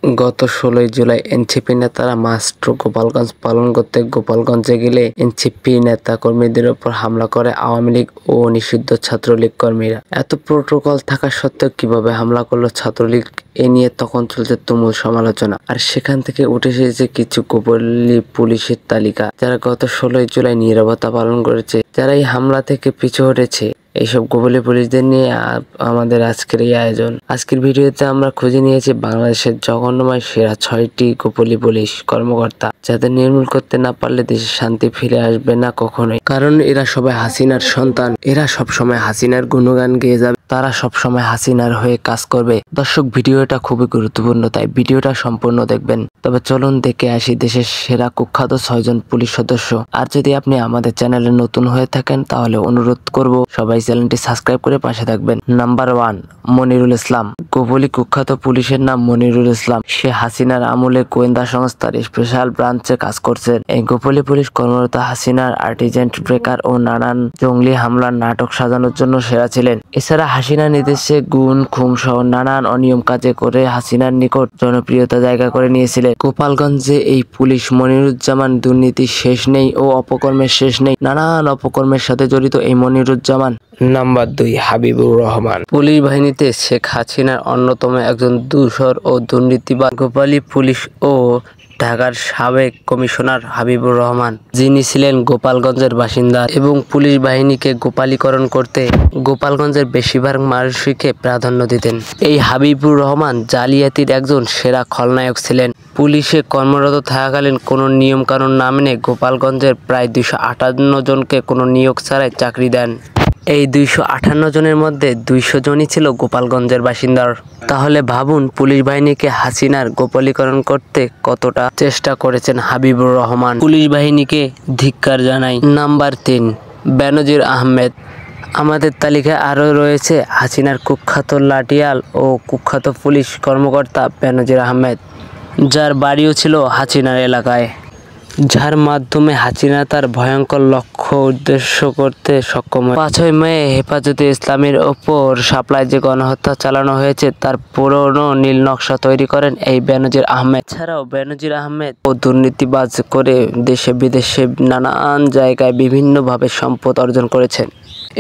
গত ১৬ জুলাই এনসিপি নেতারা মাস্টার গোপালগঞ্জ পালন করতে গোপালগঞ্জে গেলে এনসিপি নেতা কর্মীদের উপর হামলা করে আওয়ামী লীগ ও নিষিদ্ধ ছাত্রলীগ কর্মীরা। এত প্রোটোকল থাকা সত্ত্বেও কিভাবে হামলা করলো ছাত্রলীগ, এ নিয়ে তখন চলছে তুমুল সমালোচনা। আর সেখান থেকে উঠে এসেছে কিছু গোপনী পুলিশের তালিকা, যারা গত ১৬ জুলাই নীরবতা পালন করেছে, যারা এই হামলা থেকে পিছু হটেছে। এইসব গোপনী পুলিশদের নিয়ে আমাদের আজকের এই আয়োজন। আজকের ভিডিওতে আমরা খুঁজে নিয়েছি বাংলাদেশের জঘন্যময় সেরা ৬টি গোপনী পুলিশ কর্মকর্তা, যাদের নির্মূল করতে না পারলে দেশে শান্তি ফিরে আসবে না কখনোই। কারণ এরা সবাই হাসিনার সন্তান, এরা সবসময় হাসিনার গুণগান গেয়ে যাবে, তারা সবসময় হাসিনার হয়ে কাজ করবে। দর্শক, ভিডিওটা খুবই গুরুত্বপূর্ণ, তাই ভিডিওটা সম্পূর্ণ দেখবেন। তবে চলুন দেখে আসি দেশের সেরা কুখ্যাত ৬ জন পুলিশ সদস্য। আর যদি আপনি আমাদের চ্যানেলে নতুন হয়ে থাকেন তাহলে অনুরোধ করব সবাই চ্যানেলটি সাবস্ক্রাইব করে পাশে থাকবেন। নাম্বার 1, মনিরুল ইসলাম। গোপনী কুখ্যাত পুলিশের নাম মনিরুল ইসলাম। সে হাসিনার আমলে গোয়েন্দা সংস্থার স্পেশাল ব্রাঞ্চে কাজ করছেন। এই গোপনী পুলিশ কর্মকর্তা হাসিনার আর্টিজেন্ট ব্রেকার ও নানান জঙ্গলি হামলার নাটক সাজানোর জন্য সেরা ছিলেন। এছাড়া হাসিনা নির্দেশে গুম, খুন সহ নানান অনিয়ম কাজে করে হাসিনার নিকট জনপ্রিয়তা জায়গা করে নিয়েছিলেন। গোপালগঞ্জে এই পুলিশ মনিরুজ্জামান দুর্নীতি শেষ নেই ও অপকর্মের শেষ নেই, নানান অপকর্মের সাথে জড়িত এই মনিরুজ্জামান। নাম্বার 2, হাবিবুর রহমান। পুলিশ বাহিনীতে শেখ হাসিনার অন্যতম একজন দূষর ও দুর্নীতিবাজ গোপালী পুলিশ ও ঢাকার সাবেক কমিশনার হাবিবুর রহমান, যিনি ছিলেন গোপালগঞ্জের বাসিন্দা এবং পুলিশ বাহিনীকে গোপালীকরণ করতে গোপালগঞ্জের বেশিরভাগ মানুষকে প্রাধান্য দিতেন। এই হাবিবুর রহমান জালিয়াতির একজন সেরা খলনায়ক ছিলেন। পুলিশে কর্মরত থাকাকালীন কোনো নিয়ম কানুন না মেনে গোপালগঞ্জের প্রায় ২৫৮ জনকে কোনো নিয়োগ ছাড়াই চাকরি দেন। এই ২৫৮ জনের মধ্যে ২০০ জনই ছিল গোপালগঞ্জের বাসিন্দার। তাহলে ভাবুন পুলিশ বাহিনীকে হাসিনার গোপালীকরণ করতে কতটা চেষ্টা করেছেন হাবিবুর রহমান। পুলিশ বাহিনীকে ধিক্কার জানাই। নাম্বার 3, বেনজির আহমেদ। আমাদের তালিকায় আরও রয়েছে হাসিনার কুখ্যাত লাঠিয়াল ও কুখ্যাত পুলিশ কর্মকর্তা বেনজির আহমেদ, যার বাড়িও ছিল হাসিনার এলাকায়, যার মাধ্যমে হাসিনা তার ভয়ঙ্কর লক্ষ্য উদ্দেশ্য করতে সক্ষম হয়। ৫ই মে হেফাজতে ইসলামের ওপর সাপ্লাই যে গণহত্যা চালানো হয়েছে তার পুরনো নীল নকশা তৈরি করেন এই বেনজির আহমেদ। এছাড়াও বেনজির আহমেদ ও দুর্নীতিবাজ করে দেশে বিদেশে নানান জায়গায় বিভিন্নভাবে সম্পদ অর্জন করেছেন।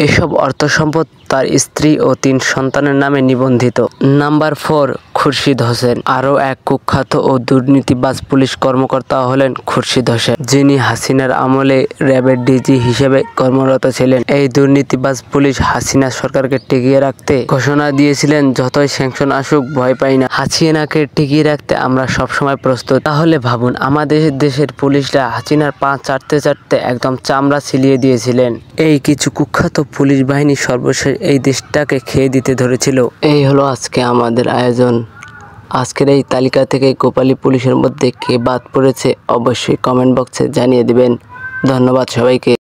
এসব অর্থ সম্পদ তার স্ত্রী ও 3 সন্তানের নামে নিবন্ধিত। নাম্বার 4, খুরশিদ হোসেন। আরও এক কুখ্যাত ও দুর্নীতিবাজ পুলিশ কর্মকর্তা হলেন খুরশিদ হোসেন, যিনি হাসিনার আমলে র্যাবের ডিজি হিসেবে কর্মরত ছিলেন। এই দুর্নীতিবাজ পুলিশ হাসিনা সরকারকে টিকিয়ে রাখতে ঘোষণা দিয়েছিলেন, যতই স্যাংশন আসুক ভয় পাই না, হাসিনাকে টিকিয়ে রাখতে আমরা সবসময় প্রস্তুত। তাহলে ভাবুন আমাদের দেশের পুলিশরা হাসিনার পা চাটতে চাটতে একদম চামড়া ছিলিয়ে দিয়েছিলেন। এই কিছু কুখ্যাত পুলিশ বাহিনী সর্বশেষ এই দেশটাকে খেয়ে দিতে ধরেছিল। এই হলো আজকে আমাদের আয়োজন। আজকের এই তালিকা থেকে গোপালী পুলিশের মধ্যে কে বাদ পড়েছে অবশ্যই কমেন্ট বক্সে জানিয়ে দিবেন। ধন্যবাদ সবাইকে।